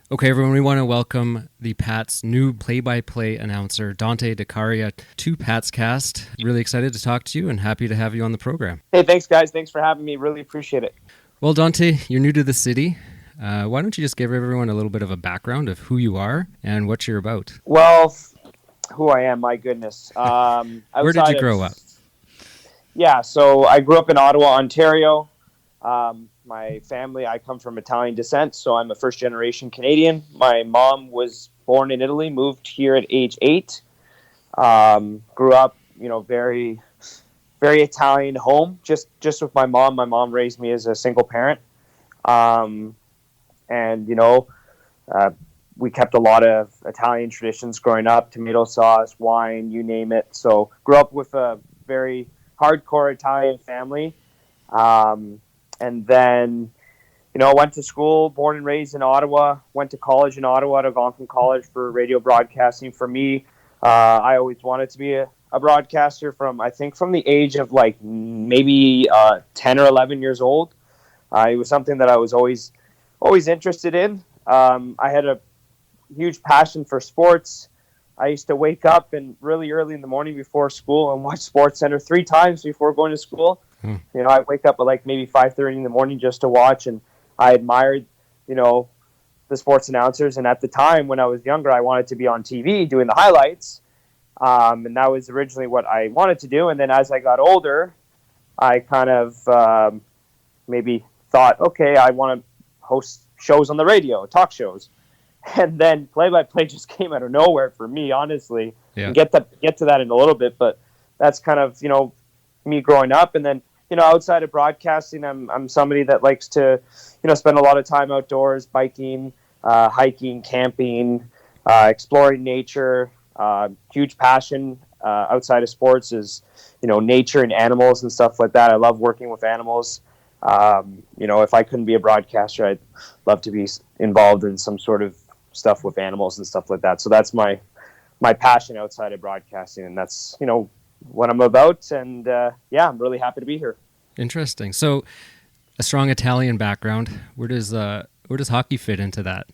Okay, everyone, we want to welcome the Pats' new play-by-play announcer, Dante De Caria, to Pats Cast. Really excited to talk to you and happy to have you on the program. Hey, thanks, guys. Thanks for having me. Really appreciate it. Well, Dante, you're new to the city. Why don't you just give everyone a little bit of a background of who you are and what you're about? Well, who I am, my goodness. Where did you Outside of, grow up? yeah, so I grew up in Ottawa, Ontario. My family, I come from Italian descent, so I'm a first generation Canadian. My mom was born in Italy, moved here at age 8. Grew up, very, very Italian home, just with my mom. My mom raised me as a single parent. Um, and, we kept a lot of Italian traditions growing up, tomato sauce, wine, you name it. So grew up with a very hardcore Italian family. And then, went to school, born and raised in Ottawa, went to college in Ottawa at Algonquin College for radio broadcasting. For me, I always wanted to be a broadcaster from the age of like maybe 10 or 11 years old. It was something that I was always interested in. I had a huge passion for sports. I used to wake up and really early in the morning before school and watch SportsCenter 3 times before going to school. I wake up at like maybe 5:30 in the morning just to watch, and I admired, the sports announcers. And at the time when I was younger, I wanted to be on TV doing the highlights, and that was originally what I wanted to do. And then as I got older, I kind of maybe thought, okay, I want to host shows on the radio, talk shows. And then play-by-play just came out of nowhere for me, honestly. Yeah. Get to that in a little bit, but that's kind of, me growing up. And then, outside of broadcasting, I'm somebody that likes to, spend a lot of time outdoors, biking, hiking, camping, exploring nature. Huge passion outside of sports is, nature and animals and stuff like that. I love working with animals. If I couldn't be a broadcaster, I'd love to be involved in some sort of stuff with animals and stuff like that. So that's my passion outside of broadcasting, and that's what I'm about. And I'm really happy to be here. Interesting. So, a strong Italian background. Where does hockey fit into that?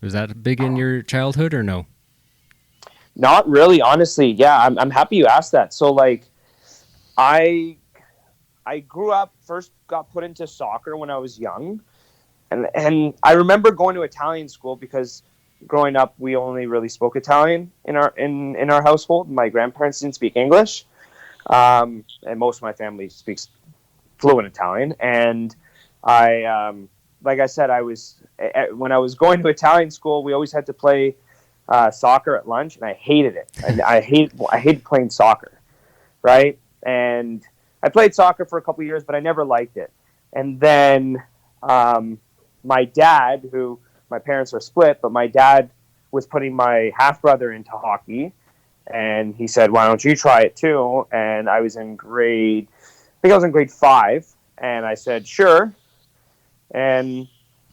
Was that big in your childhood or no? Not really, honestly. Yeah, I'm happy you asked that. So like, I grew up, first got put into soccer when I was young. And I remember going to Italian school because growing up, we only really spoke Italian in our household. My grandparents didn't speak English. And most of my family speaks fluent Italian. And I, like I said, when I was going to Italian school, we always had to play soccer at lunch, and I hated it. And I hated playing soccer, right? And I played soccer for a couple of years, but I never liked it. And then my dad, who my parents are split, but my dad was putting my half-brother into hockey, and he said, why don't you try it too? And I was in grade 5, and I said, sure. And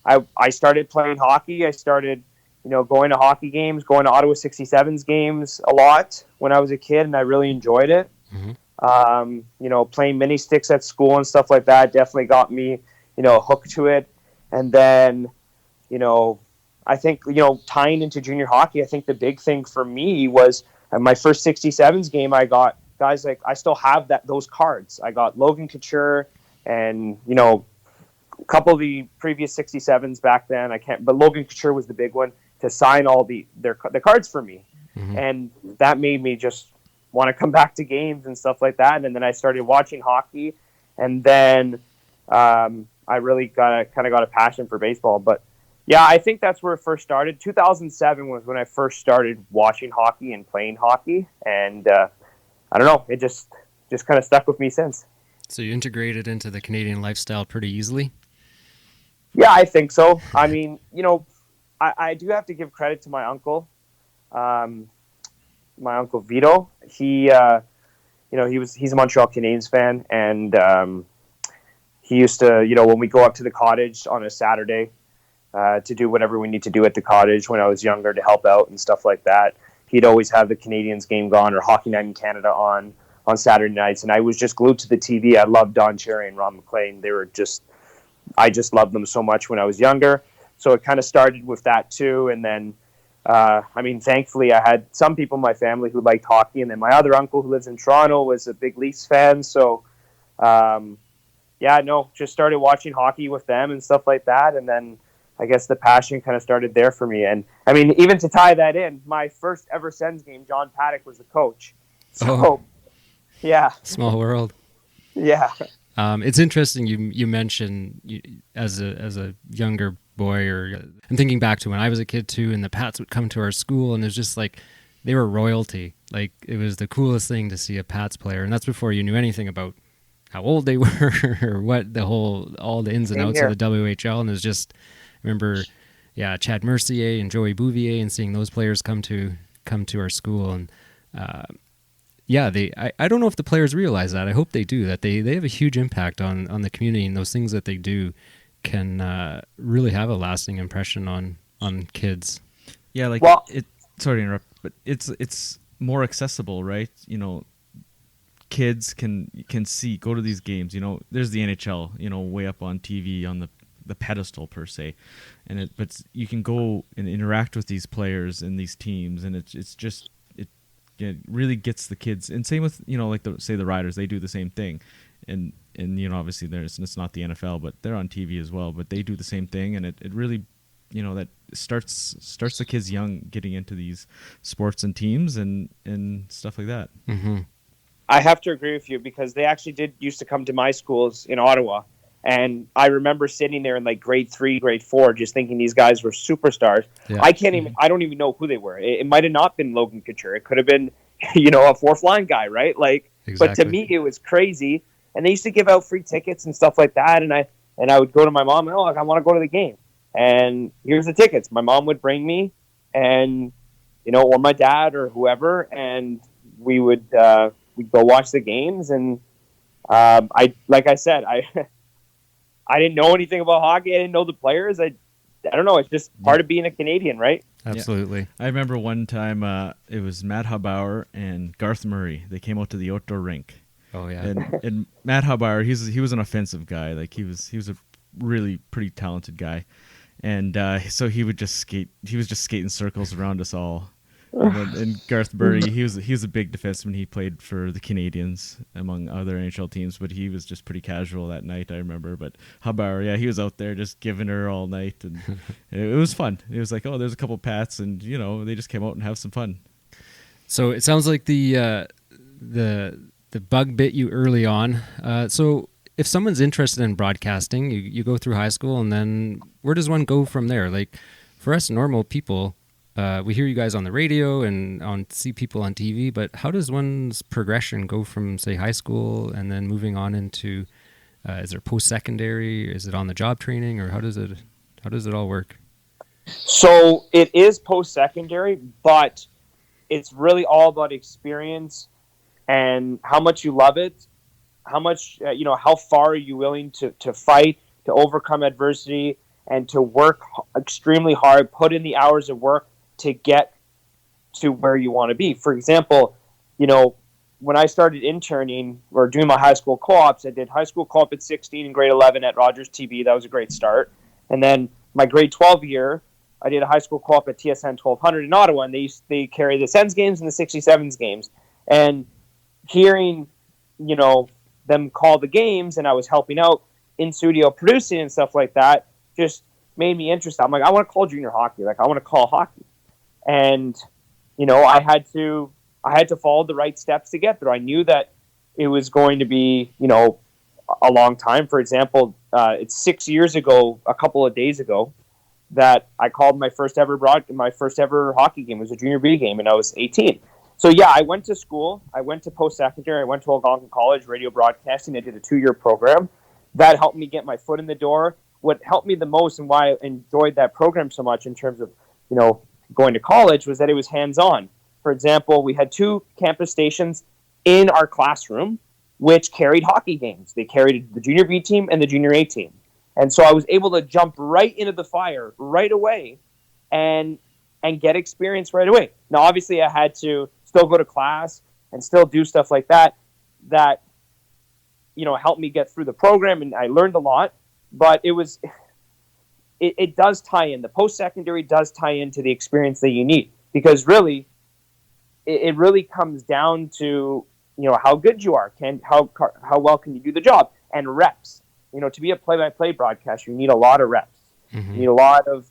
I started playing hockey. I started, going to hockey games, going to Ottawa 67s games a lot when I was a kid, and I really enjoyed it. Mm-hmm. Playing mini sticks at school and stuff like that definitely got me, hooked to it. And then, I think, tying into junior hockey, I think the big thing for me was my first 67s game, I got guys like, I still have those cards. I got Logan Couture and, a couple of the previous 67s back then. But Logan Couture was the big one to sign all the cards for me. Mm-hmm. And that made me just want to come back to games and stuff like that. And then I started watching hockey, and then I really got a passion for baseball. But yeah, I think that's where it first started. 2007 was when I first started watching hockey and playing hockey, and I don't know, it just kind of stuck with me since. So you integrated into the Canadian lifestyle pretty easily? Yeah, I think so. I mean, I do have to give credit to my uncle. My uncle Vito, he's a Montreal Canadiens fan, and he used to, when we go up to the cottage on a Saturday to do whatever we need to do at the cottage when I was younger to help out and stuff like that, he'd always have the Canadiens game on or Hockey Night in Canada on Saturday nights, and I was just glued to the TV. I loved Don Cherry and Ron McLean. I just loved them so much when I was younger. So it kind of started with that too. And then, thankfully I had some people in my family who liked hockey. And then my other uncle who lives in Toronto was a big Leafs fan. So, just started watching hockey with them and stuff like that. And then I guess the passion kind of started there for me. And I mean, even to tie that in, my first ever Sens game, John Paddock was the coach. So, yeah. Small world. Yeah. It's interesting you mentioned as a younger boy, or I'm thinking back to when I was a kid too, and the Pats would come to our school, and it was just like they were royalty. Like it was the coolest thing to see a Pats player, and that's before you knew anything about how old they were or what all the ins and outs of the WHL. And it was just, I remember, Chad Mercier and Joey Bouvier, and seeing those players come to our school. And I don't know if the players realize that. I hope they do, that they have a huge impact on the community, and those things that they do can really have a lasting impression on kids. Yeah, sorry to interrupt, but it's more accessible, right? You know, kids can go to these games. You know, there's the NHL, you know, way up on TV on the pedestal per se, but you can go and interact with these players and these teams, and it really gets the kids. And same with, you know, like the Riders, they do the same thing, and you know, obviously it's not the NFL, but they're on TV as well, but they do the same thing, and it really, you know, that starts the kids young getting into these sports and teams and stuff like that. Mm-hmm. I have to agree with you, because they actually used to come to my schools in Ottawa. And I remember sitting there in like grade 3, grade 4, just thinking these guys were superstars. Yeah. I don't even know who they were. It might have not been Logan Couture. It could have been, you know, a fourth line guy, right? Like, exactly. But to me, it was crazy. And they used to give out free tickets and stuff like that. And I would go to my mom, and I want to go to the game. And here's the tickets. My mom would bring me, and, you know, or my dad or whoever, and we'd go watch the games. And like I said, I didn't know anything about hockey. I didn't know the players. I don't know. It's just part of being a Canadian, right? Absolutely. Yeah. I remember one time it was Matt Hubauer and Garth Murray. They came out to the outdoor rink. Oh yeah. And Matt Hubauer, he was an offensive guy. Like he was a really pretty talented guy, and so he would just skate. He was just skating circles around us all. And Garth Murray, he was a big defenseman. He played for the Canadians, among other NHL teams, but he was just pretty casual that night, I remember. But Hubauer, he was out there just giving her all night, and it was fun. It was like, oh, there's a couple Pats, and, you know, they just came out and have some fun. So it sounds like the bug bit you early on. So if someone's interested in broadcasting, you go through high school, and then where does one go from there? Like for us normal people, we hear you guys on the radio and see people on TV, but how does one's progression go from, say, high school and then moving on into, is there post-secondary? Is it on the job training, or how does it all work? So it is post-secondary, but it's really all about experience and how much you love it, how much, how far are you willing to fight, to overcome adversity, and to work extremely hard, put in the hours of work to get to where you want to be. For example, you know, when I started interning or doing my high school co-ops, I did high school co-op at 16 and grade 11 at Rogers TV. That was a great start. And then my grade 12 year, I did a high school co-op at TSN 1200 in Ottawa, and they carry the Sens games and the 67s games. And hearing, you know, them call the games, and I was helping out in studio producing and stuff like that, just made me interested. I'm like, I want to call junior hockey. Like, I want to call hockey. And, you know, I had to follow the right steps to get there. I knew that it was going to be, you know, a long time. For example, it's 6 years ago, a couple of days ago, that I called my first ever hockey game. It was a junior B game, and I was 18. So yeah, I went to school. I went to post-secondary. I went to Algonquin College, radio broadcasting. I did a 2-year program. That helped me get my foot in the door. What helped me the most, and why I enjoyed that program so much in terms of, you know, going to college, was that it was hands-on. For example, we had 2 campus stations in our classroom which carried hockey games. They carried the junior B team and the junior A team. And so I was able to jump right into the fire right away and get experience right away. Now, obviously, I had to still go to class and still do stuff like that, you know, helped me get through the program, and I learned a lot. But it was it does tie in. The post-secondary does tie into the experience that you need, because really, it really comes down to, how good you are, how well can you do the job, and reps. To be a play-by-play broadcaster, you need a lot of reps. Mm-hmm. You need a lot of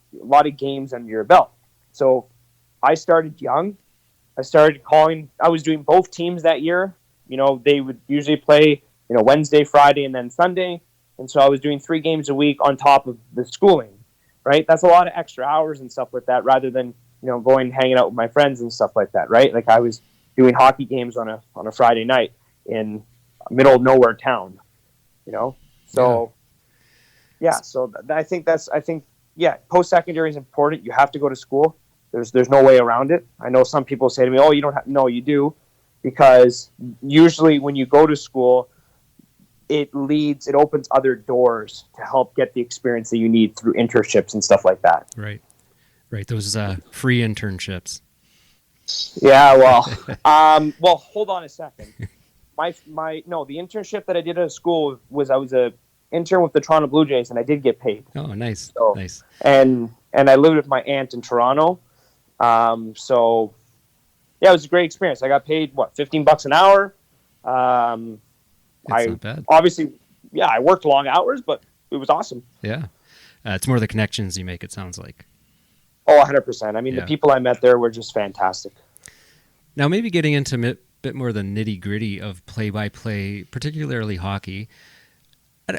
games under your belt. So I started young. I started calling. I was doing both teams that year. They would usually play, Wednesday, Friday, and then Sunday. And so I was doing 3 games a week on top of the schooling, right? That's a lot of extra hours and stuff like that, rather than, going hanging out with my friends and stuff like that, right? Like I was doing hockey games on a Friday night in a middle of nowhere town, So so I think post-secondary is important. You have to go to school. There's no way around it. I know some people say to me, "Oh, you don't have." No, you do, because usually when you go to school, it opens other doors to help get the experience that you need through internships and stuff like that. Right. Those free internships. Yeah. Well, hold on a second. The internship that I did at school was, I was a intern with the Toronto Blue Jays, and I did get paid. Oh, nice. So, nice. And I lived with my aunt in Toronto. So yeah, it was a great experience. I got paid $15 an hour. That's not bad. Obviously, I worked long hours, but it was awesome. Yeah. It's more the connections you make, it sounds like. Oh, 100%. I mean, the people I met there were just fantastic. Now, maybe getting into a bit more the nitty-gritty of play-by-play, particularly hockey.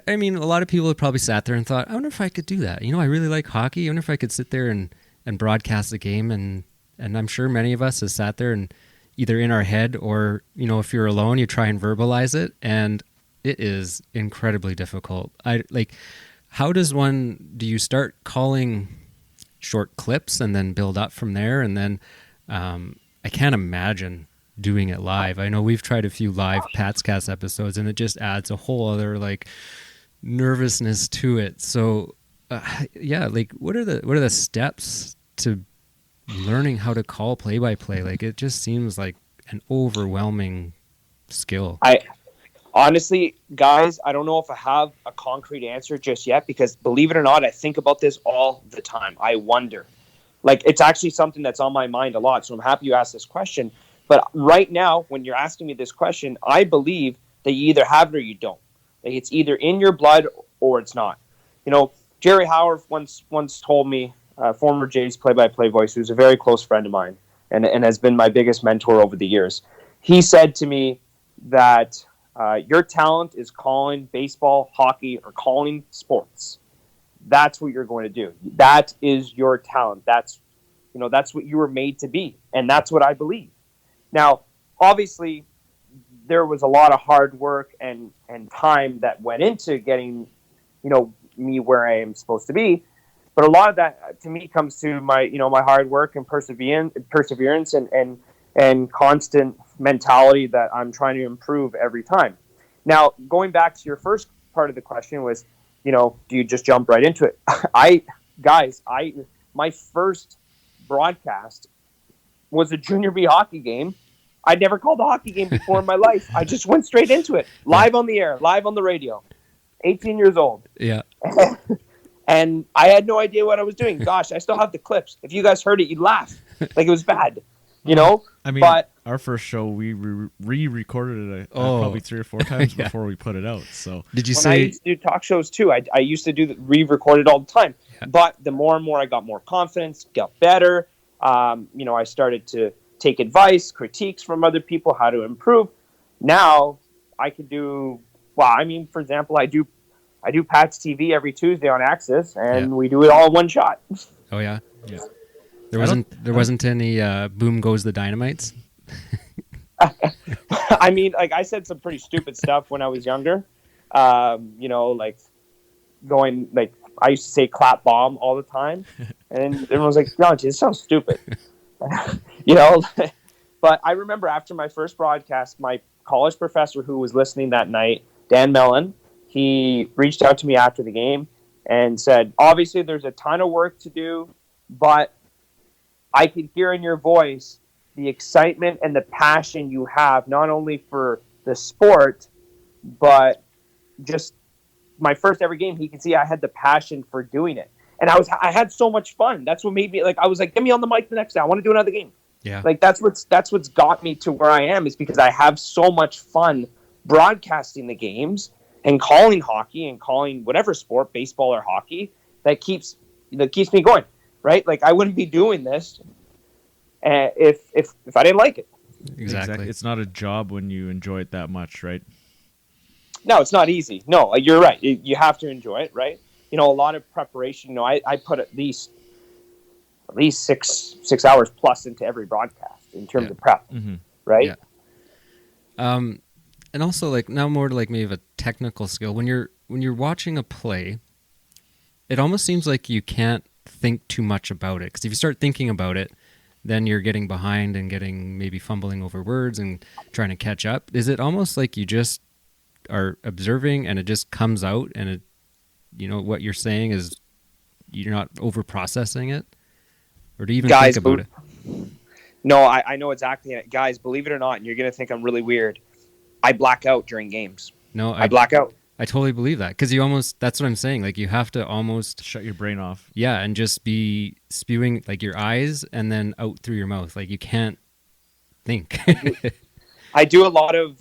I mean, a lot of people have probably sat there and thought, I wonder if I could do that. I really like hockey. I wonder if I could sit there and broadcast the game. And I'm sure many of us have sat there and either in our head or, if you're alone, you try and verbalize it. And it is incredibly difficult. How do you start calling short clips and then build up from there? And then I can't imagine doing it live. I know we've tried a few live Patscast episodes, and it just adds a whole other nervousness to it. So what are the steps to learning how to call play-by-play? It just seems like an overwhelming skill. Honestly, guys, I don't know if I have a concrete answer just yet, because believe it or not, I think about this all the time. I wonder. It's actually something that's on my mind a lot, so I'm happy you asked this question. But right now, when you're asking me this question, I believe that you either have it or you don't. It's either in your blood or it's not. Jerry Howard once told me, former Jays play-by-play voice, who's a very close friend of mine and has been my biggest mentor over the years. He said to me that your talent is calling baseball, hockey, or calling sports. That's what you're going to do. That is your talent. That's what you were made to be. And that's what I believe. Now, obviously, there was a lot of hard work and time that went into getting, me where I am supposed to be. But a lot of that, to me, comes to my hard work and perseverance and constant mentality that I'm trying to improve every time. Now, going back to your first part of the question was, do you just jump right into it? My first broadcast was a junior B hockey game. I'd never called a hockey game before in my life. I just went straight into it, live on the air, live on the radio. 18 years old. Yeah. And I had no idea what I was doing. Gosh, I still have the clips. If you guys heard it, you'd laugh. It was bad, I mean, but our first show, we re-recorded it probably 3 or 4 times before we put it out. So did you I used to do talk shows too. I used to do re-recorded all the time. Yeah. But the more and more I got more confidence, got better. I started to take advice, critiques from other people, how to improve. Now I could do. Well, I mean, for example, I do Pat's TV every Tuesday on Access, and we do it all in one shot. Oh yeah. Yeah. There wasn't any boom goes the dynamites. I mean, I said some pretty stupid stuff when I was younger. Going I used to say clap bomb all the time, and everyone was like, "No, it sounds stupid." But I remember after my first broadcast, my college professor who was listening that night, Dan Mellon, he reached out to me after the game and said, "Obviously, there's a ton of work to do, but I could hear in your voice the excitement and the passion you have, not only for the sport, but just my first ever game. He could see I had the passion for doing it." And I had so much fun. That's what made me like, I was like, get me on the mic the next day. I want to do another game. Yeah. Like that's what's got me to where I am, is because I have so much fun broadcasting the games and calling hockey and calling whatever sport, baseball or hockey, that keeps me going, right? Like I wouldn't be doing this if I didn't like it. Exactly. It's not a job when you enjoy it that much, right? No, it's not easy. No, you're right. You have to enjoy it, right? A lot of preparation. I put at least 6 hours plus into every broadcast in terms of prep, right? Yeah. And also, like, now more to like maybe of a technical skill. When you're watching a play, it almost seems like you can't think too much about it, because if you start thinking about it, then you're getting behind and maybe fumbling over words and trying to catch up. Is it almost like you just are observing and it just comes out, and it, what you're saying is you're not over processing it, or do you even think about it? No, I know exactly it. Guys, believe it or not, and you're going to think I'm really weird, I black out during games. No, I black out. I totally believe that, because that's what I'm saying. Like, you have to almost shut your brain off. Yeah, and just be spewing like your eyes and then out through your mouth. Like, you can't think. I do a lot of,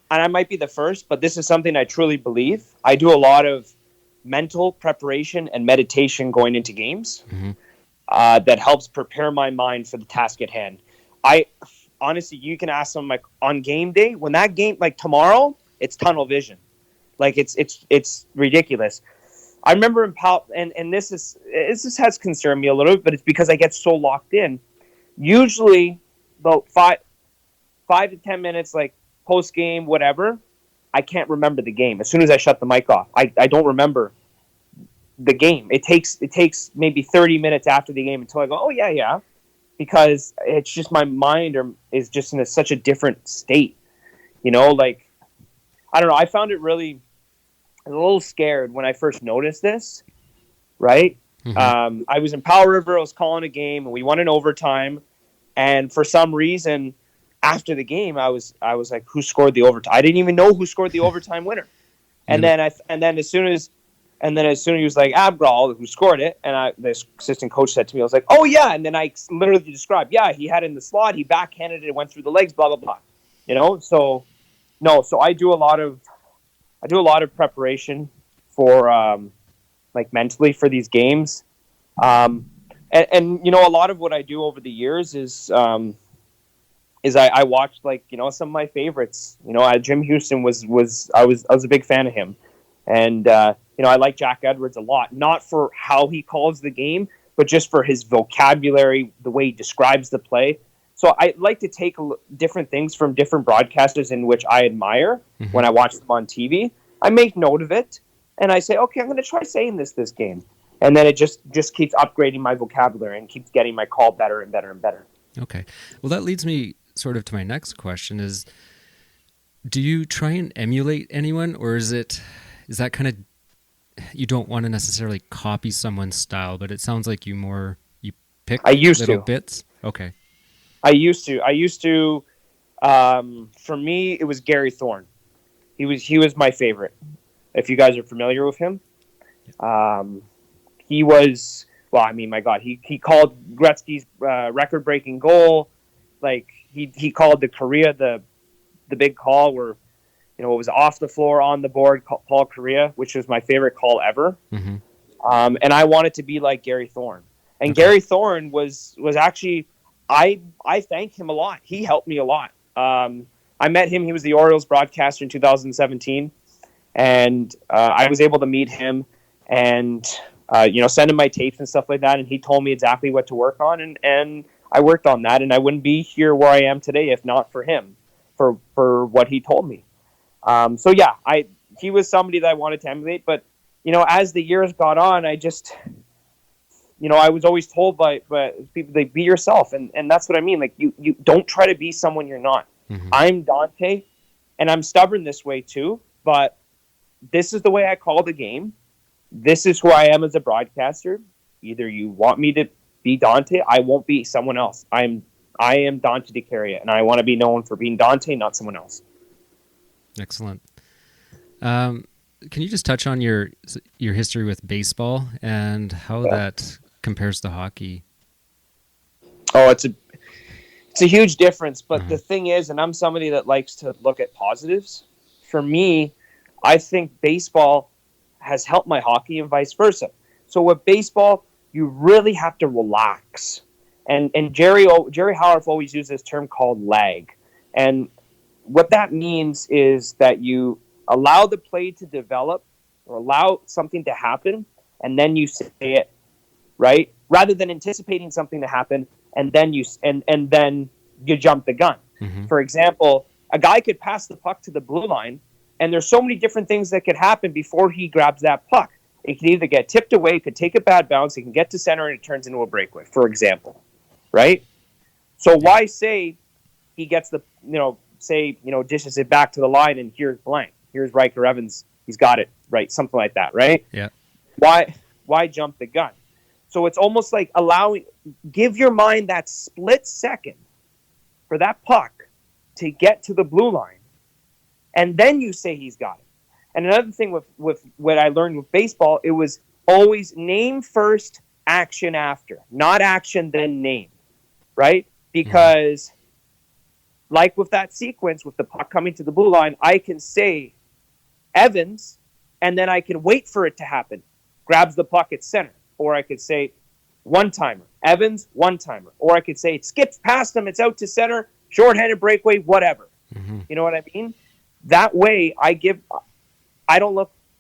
and I might be the first, but this is something I truly believe. I do a lot of mental preparation and meditation going into games. That helps prepare my mind for the task at hand. I honestly, you can ask them, like, on game day, when that game, like tomorrow, it's tunnel vision. Like it's ridiculous. I remember in and this has concerned me a little bit, but it's because I get so locked in. Usually about 5 to 10 minutes, like post game, whatever, I can't remember the game. As soon as I shut the mic off, I don't remember the game. It takes maybe 30 minutes after the game until I go, oh yeah, because it's just my mind is just in such a different state. Like, I don't know. I found it really, I was a little scared when I first noticed this, right? I was in Powell River, I was calling a game, and we won in overtime. And for some reason, after the game, I was like, who scored the overtime? I didn't even know who scored the overtime winner. And then as soon as he was like, Abgral, who scored it, and the assistant coach said to me, I was like, oh yeah. And then I literally described, yeah, he had it in the slot, he backhanded it, went through the legs, blah blah blah. So I do a lot of preparation for like mentally for these games. And a lot of what I do over the years is I watched, like, some of my favorites. Jim Houston I was a big fan of him. And I like Jack Edwards a lot, not for how he calls the game, but just for his vocabulary, the way he describes the play. So I like to take different things from different broadcasters in which I admire when I watch them on TV. I make note of it, and I say, okay, I'm going to try saying this game. And then it just keeps upgrading my vocabulary and keeps getting my call better and better and better. Okay. Well, that leads me sort of to my next question is, do you try and emulate anyone, or is that kind of, you don't want to necessarily copy someone's style, but it sounds like you pick little bits? Okay. I used to. For me, it was Gary Thorne. He was my favorite. If you guys are familiar with him, he was. Well, I mean, my God, he called Gretzky's record-breaking goal. Like he called the Caria the big call where, it was off the floor, on the board, Paul Caria, which was my favorite call ever. And I wanted to be like Gary Thorne. And Gary Thorne was actually. I thank him a lot. He helped me a lot. I met him. He was the Orioles broadcaster in 2017. And I was able to meet him and, send him my tapes and stuff like that. And he told me exactly what to work on. And I worked on that. And I wouldn't be here where I am today if not for him, for what he told me. He was somebody that I wanted to emulate. But, as the years got on, I just... I was always told by people, like, be yourself. And that's what I mean. Like, you don't try to be someone you're not. I'm Dante, and I'm stubborn this way too, but this is the way I call the game. This is who I am as a broadcaster. Either you want me to be Dante, I won't be someone else. I am Dante De Caria, and I want to be known for being Dante, not someone else. Excellent. can you just touch on your history with baseball and how that compares to hockey? Oh, it's a huge difference. But the thing is, and I'm somebody that likes to look at positives. For me, I think baseball has helped my hockey and vice versa. So with baseball, you really have to relax. And Jerry Howarth always used this term called lag. And what that means is that you allow the play to develop or allow something to happen, and then you say it, right? Rather than anticipating something to happen and then you jump the gun. Mm-hmm. For example, a guy could pass the puck to the blue line, and there's so many different things that could happen before he grabs that puck. It could either get tipped away, it could take a bad bounce, it can get to center, and it turns into a breakaway, for example, right? So why say he gets the, dishes it back to the line, and here's blank. Here's Riker Evans. He's got it, right? Something like that, right? Yeah. Why jump the gun? So it's almost like give your mind that split second for that puck to get to the blue line, and then you say he's got it. And another thing with what I learned with baseball, it was always name first, action after. Not action, then name, right? Because like with that sequence, with the puck coming to the blue line, I can say Evans, and then I can wait for it to happen. Grabs the puck at center. Or I could say one-timer. Evans, one-timer. Or I could say it skips past him, it's out to center, shorthanded breakaway, whatever. Mm-hmm. You know what I mean? That way,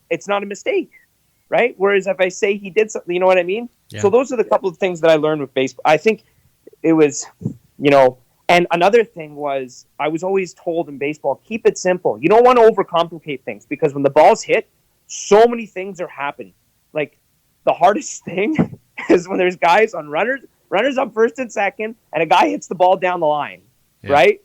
it's not a mistake, right? Whereas if I say he did something, you know what I mean? Yeah. So those are the couple of things that I learned with baseball. I think it was, and another thing was I was always told in baseball, keep it simple. You don't want to overcomplicate things because when the ball's hit, so many things are happening. Like, the hardest thing is when there's guys on runners on first and second, and a guy hits the ball down the line, right?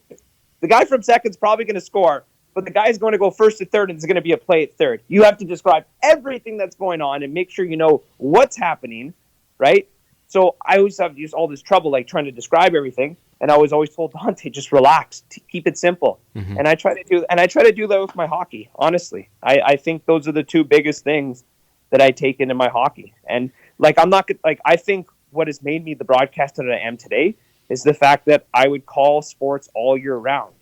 The guy from second's probably going to score, but the guy's going to go first to third, and there's going to be a play at third. You have to describe everything that's going on and make sure you know what's happening, right? So I always have used all this trouble, like trying to describe everything, and I was always told, Dante, just relax, keep it simple. Mm-hmm. And I try to do that with my hockey. Honestly, I think those are the two biggest things that I take into my hockey. And I think what has made me the broadcaster that I am today is the fact that I would call sports all year round.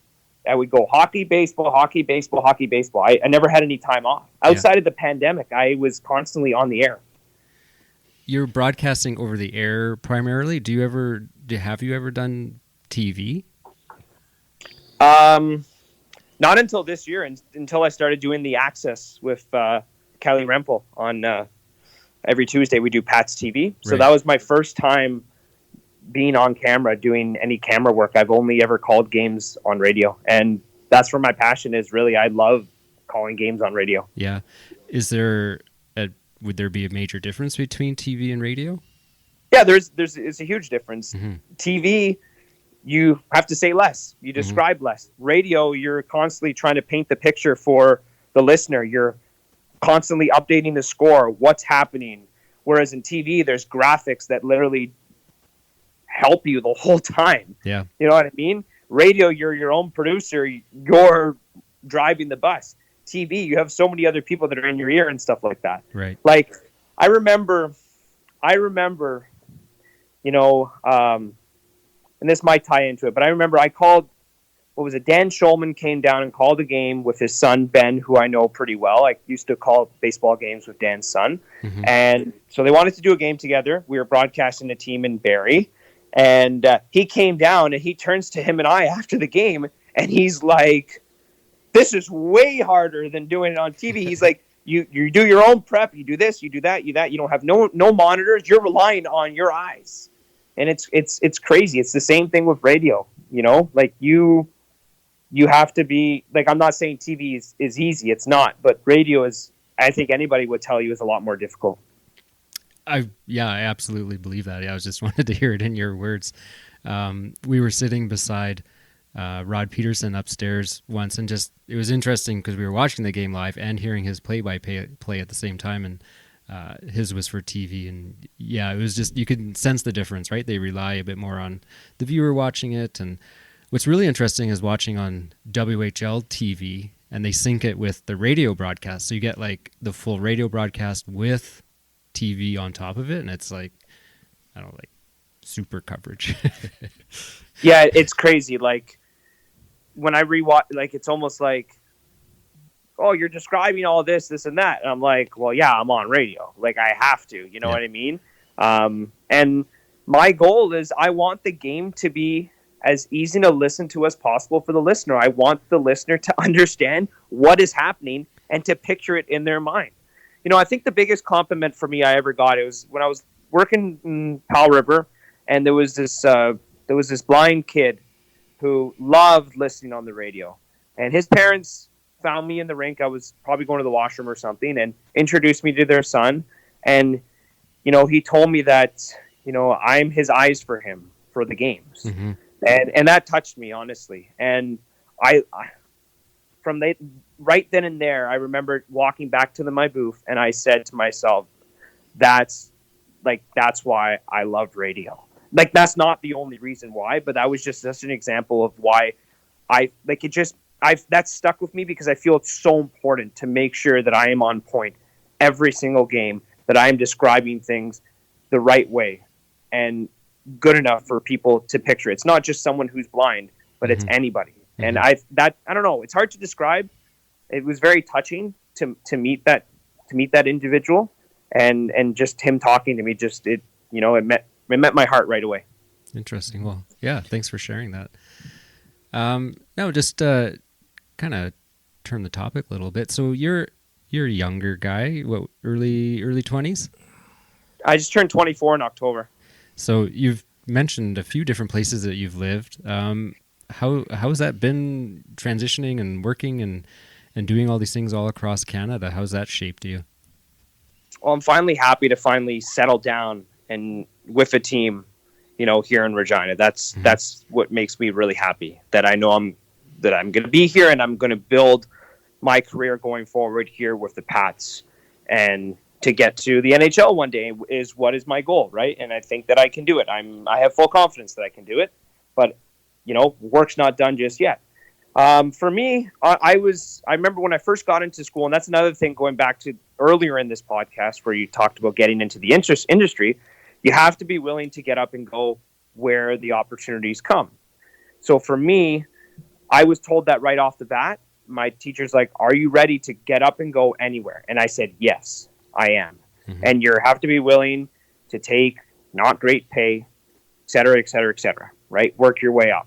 I would go hockey, baseball, hockey, baseball, hockey, baseball. I never had any time off. Outside of the pandemic, I was constantly on the air. You're broadcasting over the air primarily. Have you ever done TV? Not until this year, until I started doing the Access with Kelly Rempel on every Tuesday. We do Pat's TV. So that was my first time being on camera, doing any camera work. I've only ever called games on radio, and that's where my passion is. Really, I love calling games on radio. Yeah. Would there be a major difference between TV and radio? Yeah, it's a huge difference. Mm-hmm. TV, you have to say less. You describe less. Radio, you're constantly trying to paint the picture for the listener. You're constantly updating the score, what's happening. Whereas in TV, there's graphics that literally help you the whole time. Yeah. You know what I mean? Radio, you're your own producer. You're driving the bus. TV, you have so many other people that are in your ear and stuff like that. Right. Like, I remember, and this might tie into it, but I remember I called, Dan Schulman came down and called a game with his son, Ben, who I know pretty well. I used to call baseball games with Dan's son. Mm-hmm. And so they wanted to do a game together. We were broadcasting a team in Barrie. And he came down, and he turns to him and I after the game, and he's like, this is way harder than doing it on TV. He's like, you do your own prep, you do this, you do that, you don't have no monitors, you're relying on your eyes. And it's crazy. It's the same thing with radio, like you have to be, like, I'm not saying TV is easy, it's not, but radio is, I think anybody would tell you, is a lot more difficult. I absolutely believe that. I was just wanted to hear it in your words. We were sitting beside Rod Peterson upstairs once, and it was interesting because we were watching the game live and hearing his play-by-play at the same time, and his was for TV, and it was just, you could sense the difference, right? They rely a bit more on the viewer watching it, and what's really interesting is watching on WHL TV and they sync it with the radio broadcast. So you get like the full radio broadcast with TV on top of it, and it's like, I don't know, like super coverage. Yeah, it's crazy. Like when I rewatch, like it's almost like, oh, you're describing all this, and that. And I'm like, well, yeah, I'm on radio. Like I have to, you know what I mean? And my goal is I want the game to be as easy to listen to as possible for the listener. I want the listener to understand what is happening and to picture it in their mind. You know, I think the biggest compliment for me I ever got, it was when I was working in Powell River, and there was this blind kid who loved listening on the radio. And his parents found me in the rink. I was probably going to the washroom or something, and introduced me to their son. And, you know, he told me that, you know, I'm his eyes for him for the games. Mm-hmm. And that touched me, honestly. And I right then and there, I remember walking back to my booth, and I said to myself, that's why I loved radio. Like, that's not the only reason why, but that was just an example of why that stuck with me, because I feel it's so important to make sure that I am on point every single game, that I am describing things the right way and good enough for people to picture. It's not just someone who's blind, but it's anybody. And I don't know, it's hard to describe. It was very touching to meet that individual, and just him talking to me, it met my heart right away. Interesting. Well, yeah, thanks for sharing that. Now just kind of turn the topic a little bit. So you're a younger guy, what, early 20s? I just turned 24 in October. So you've mentioned a few different places that you've lived. How has that been, transitioning and working and doing all these things all across Canada? How's that shaped you? Well, I'm finally happy to settle down and with a team, you know, here in Regina. That's what makes me really happy, that I know I'm going to be here, and I'm going to build my career going forward here with the Pats, and to get to the NHL one day is my goal, right? And I think that I can do it. I have full confidence that I can do it, but you know, work's not done just yet. For me, I remember when I first got into school, and that's another thing going back to earlier in this podcast where you talked about getting into the industry, you have to be willing to get up and go where the opportunities come. So for me, I was told that right off the bat. My teacher's like, are you ready to get up and go anywhere? And I said, yes, I am. And you have to be willing to take not great pay, et cetera, right? Work your way up.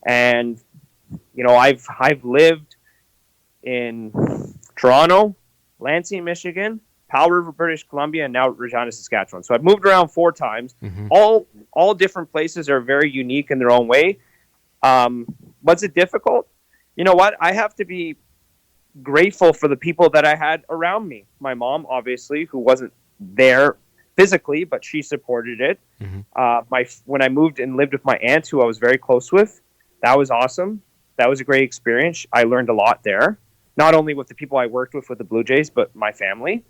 And, you know, I've lived in Toronto, Lansing, Michigan, Powell River, British Columbia, and now Regina, Saskatchewan. So I've moved around 4 times. All different places are very unique in their own way. Was it difficult? You know what? I have to be grateful for the people that I had around me. My mom, obviously, who wasn't there physically, but she supported it. When I moved and lived with my aunt, who I was very close with, that was awesome. That was a great experience. I learned a lot there, not only with the people I worked with the Blue Jays, but my family.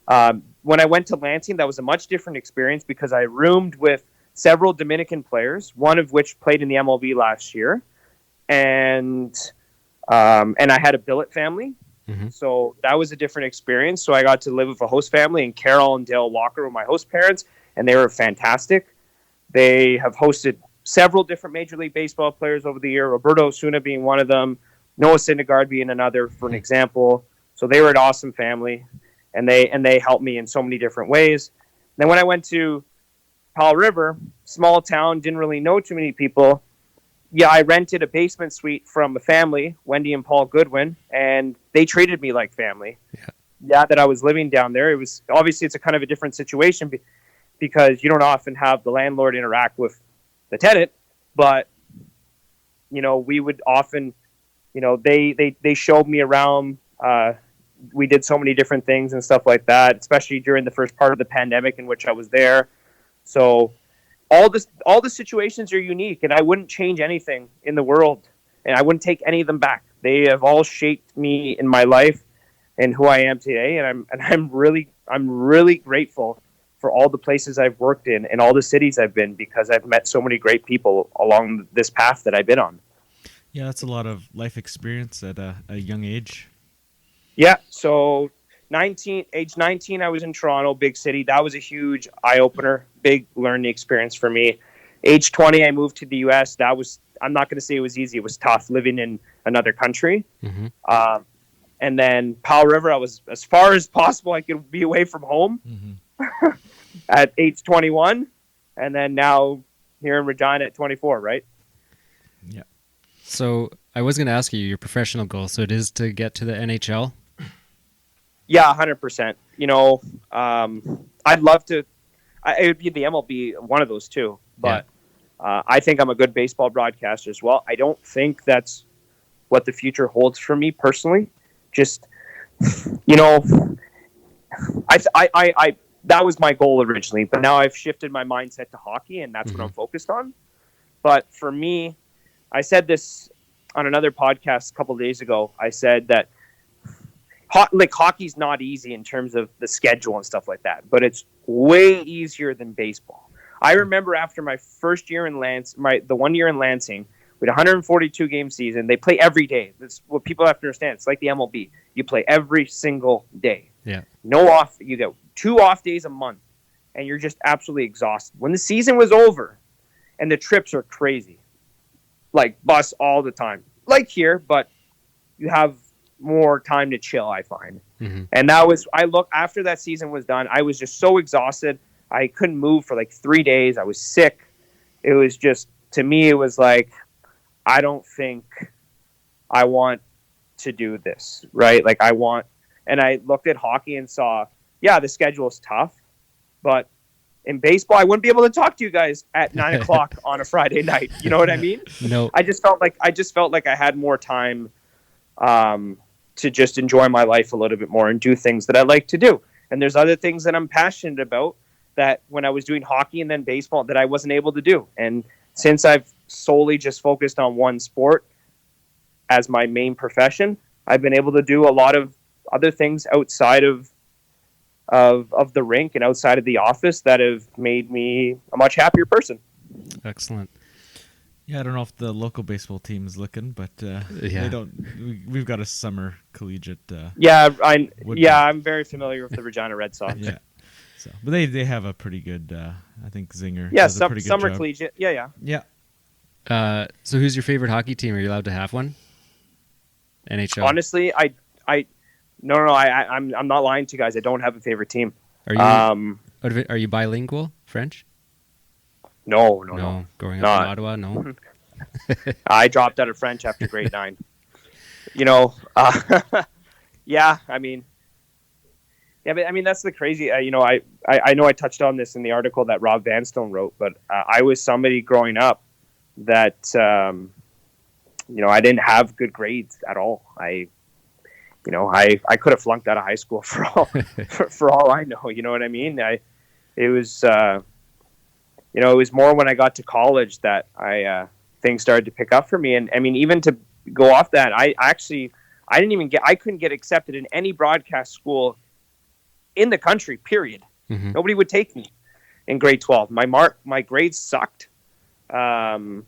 When I went to Lansing, that was a much different experience because I roomed with several Dominican players, one of which played in the MLB last year. And I had a billet family. So that was a different experience. So I got to live with a host family, and Carol and Dale Walker were my host parents, and they were fantastic. They have hosted several different Major League Baseball players over the year, Roberto Osuna being one of them, Noah Syndergaard being another, for an example. So they were an awesome family, and they helped me in so many different ways. Then when I went to Powell River, small town, didn't really know too many people. Yeah, I rented a basement suite from a family, Wendy and Paul Goodwin, and they treated me like family. Yeah, that I was living down there. It was obviously, it's a kind of a different situation because you don't often have the landlord interact with the tenant, but you know, we would often, you know, they showed me around. We did so many different things and stuff like that, especially during the first part of the pandemic in which I was there. So all the situations are unique, and I wouldn't change anything in the world, and I wouldn't take any of them back. They have all shaped me in my life and who I am today, and I'm really grateful for all the places I've worked in and all the cities I've been, because I've met so many great people along this path that I've been on. Yeah, that's a lot of life experience at a young age. Yeah. So age 19, I was in Toronto, big city. That was a huge eye opener, big learning experience for me. Age 20, I moved to the U.S. I'm not going to say it was easy. It was tough living in another country. Mm-hmm. And then Powell River, I was as far as possible. I could be away from home at age 21. And then now here in Regina at 24, right? Yeah. So I was going to ask you your professional goal. So it is to get to the NHL? Yeah, 100%. I'd love to. It would be the MLB, one of those two. But I think I'm a good baseball broadcaster as well. I don't think that's what the future holds for me personally. Just, I that was my goal originally, but now I've shifted my mindset to hockey, and that's what I'm focused on. But for me, I said this on another podcast a couple of days ago. I said that hockey's not easy in terms of the schedule and stuff like that, but it's way easier than baseball. I remember after my first year in the 1 year in Lansing, with 142 game season, they play every day. That's what people have to understand. It's like the MLB. You play every single day. Yeah. No off. You get 2 off days a month, and you're just absolutely exhausted. When the season was over, and the trips are crazy, like bus all the time, like here, but you have more time to chill, I find. And after that season was done, I was just so exhausted. I couldn't move for like 3 days. I was sick. It was just, to me, it was like, I don't think I want to do this, right? Like and I looked at hockey and saw, the schedule is tough, but in baseball, I wouldn't be able to talk to you guys at 9:00 on a Friday night. You know what I mean? No. I just felt like I had more time to just enjoy my life a little bit more and do things that I like to do. And there's other things that I'm passionate about that when I was doing hockey and then baseball that I wasn't able to do. And since I've solely just focused on one sport as my main profession, I've been able to do a lot of other things outside of the rink and outside of the office that have made me a much happier person. Excellent. Yeah, I don't know if the local baseball team is looking, but they don't. We've got a summer collegiate. I'm very familiar with the Regina Red Sox. Yeah, but they have a pretty good. I think Zinger. Yeah, does a pretty good summer job. collegiate. Yeah. So who's your favorite hockey team? Are you allowed to have one? NHL. Honestly, I'm not lying to you guys. I don't have a favorite team. Are you bilingual French? No. Growing up in Ottawa, no. I dropped out of French after grade 9. But that's the crazy. I know I touched on this in the article that Rob Vanstone wrote, but I was somebody growing up that I didn't have good grades at all. I could have flunked out of high school for all I know. You know what I mean? It was more when I got to college that things started to pick up for me. And I mean, even to go off that, I couldn't get accepted in any broadcast school in the country, period. Nobody would take me in grade 12. My grades sucked. But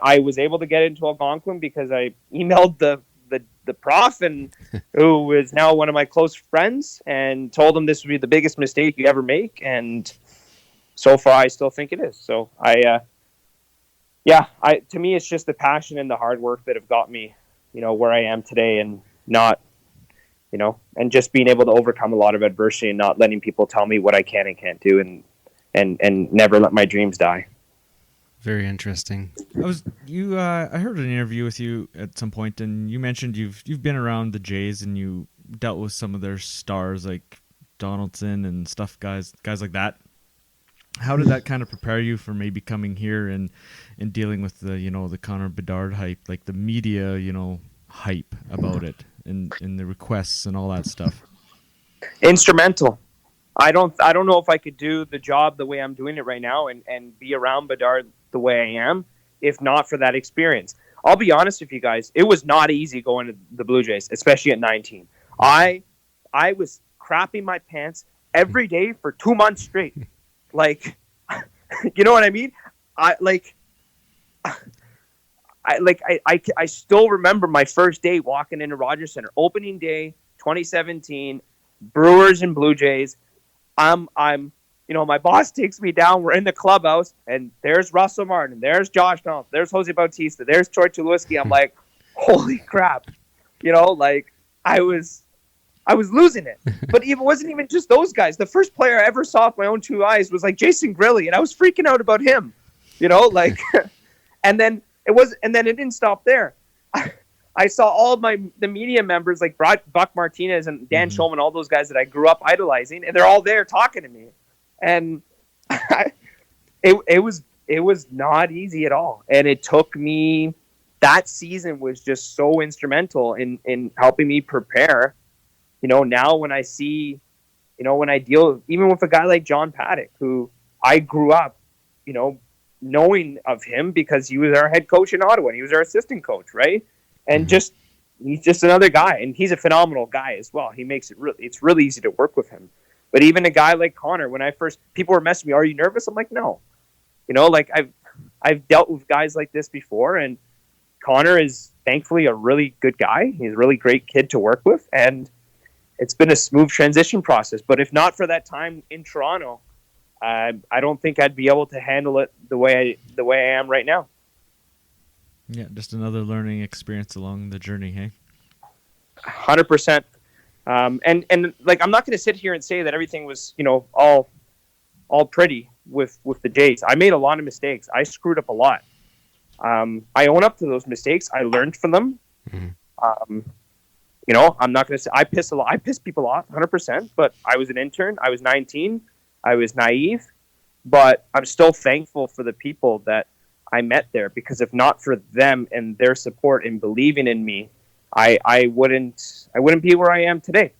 I was able to get into Algonquin because I emailed the prof, and who is now one of my close friends, and told him this would be the biggest mistake you ever make. And so far, I still think it is. So to me, it's just the passion and the hard work that have got me, where I am today, and not, and just being able to overcome a lot of adversity and not letting people tell me what I can and can't do, and never let my dreams die. Very interesting. I heard an interview with you at some point, and you mentioned you've been around the Jays and you dealt with some of their stars like Donaldson and stuff, guys like that. How did that kind of prepare you for maybe coming here and dealing with the Connor Bedard hype, like the media, hype about it and the requests and all that stuff? Instrumental. I don't know if I could do the job the way I'm doing it right now and be around Bedard the way I am if not for that experience. I'll be honest with you guys, it was not easy going to the Blue Jays, especially at 19. I was crapping my pants every day for 2 months straight. Like, you know what I mean? I still remember my first day walking into Rogers Center, opening day, 2017, Brewers and Blue Jays. My boss takes me down. We're in the clubhouse, and there's Russell Martin, there's Josh Donaldson, there's Jose Bautista, there's Troy Tulowitzki. I'm like, holy crap, I was losing it. But it wasn't even just those guys. The first player I ever saw with my own two eyes was like Jason Grilli, and I was freaking out about him. And then it didn't stop there. I saw all of the media members like Buck Martinez and Dan Schulman, all those guys that I grew up idolizing, and they're all there talking to me. And it was not easy at all. And it took me, that season was just so instrumental in helping me prepare. Now when I see, when I deal even with a guy like John Paddock, who I grew up, knowing of him because he was our head coach in Ottawa and he was our assistant coach, right? And he's just another guy, and he's a phenomenal guy as well. He makes it's really easy to work with him. But even a guy like Connor, when people were messaging me, "Are you nervous?" I'm like, no. I've dealt with guys like this before, and Connor is thankfully a really good guy. He's a really great kid to work with, and it's been a smooth transition process. But if not for that time in Toronto, I don't think I'd be able to handle it the way I am right now. Yeah, just another learning experience along the journey, hey? 100%. And I'm not going to sit here and say that everything was, all pretty with the Jays. I made a lot of mistakes. I screwed up a lot. I own up to those mistakes. I learned from them. Mm-hmm. I'm not going to say I piss a lot. I piss people off 100%, but I was an intern. I was 19. I was naive, but I'm still thankful for the people that I met there, because if not for them and their support and believing in me, I wouldn't be where I am today.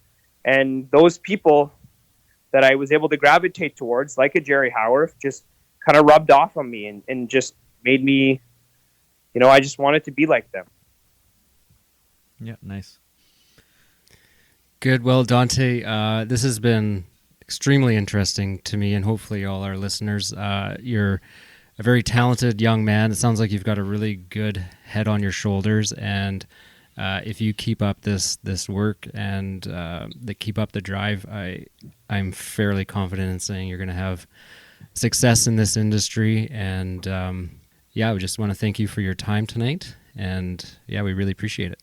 And those people that I was able to gravitate towards, like a Jerry Howarth, just kind of rubbed off on me and just made me, I just wanted to be like them. Yeah, nice. Good. Well, Dante, this has been extremely interesting to me and hopefully all our listeners. You're a very talented young man. It sounds like you've got a really good head on your shoulders, and if you keep up this work and keep up the drive, I'm fairly confident in saying you're going to have success in this industry. And we just want to thank you for your time tonight, and we really appreciate it.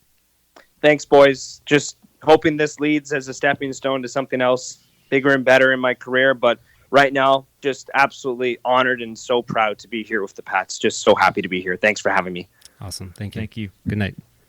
Thanks, boys. Just hoping this leads as a stepping stone to something else bigger and better in my career. But right now, just absolutely honored and so proud to be here with the Pats. Just so happy to be here. Thanks for having me. Awesome. Thank you. Thank you. Good night.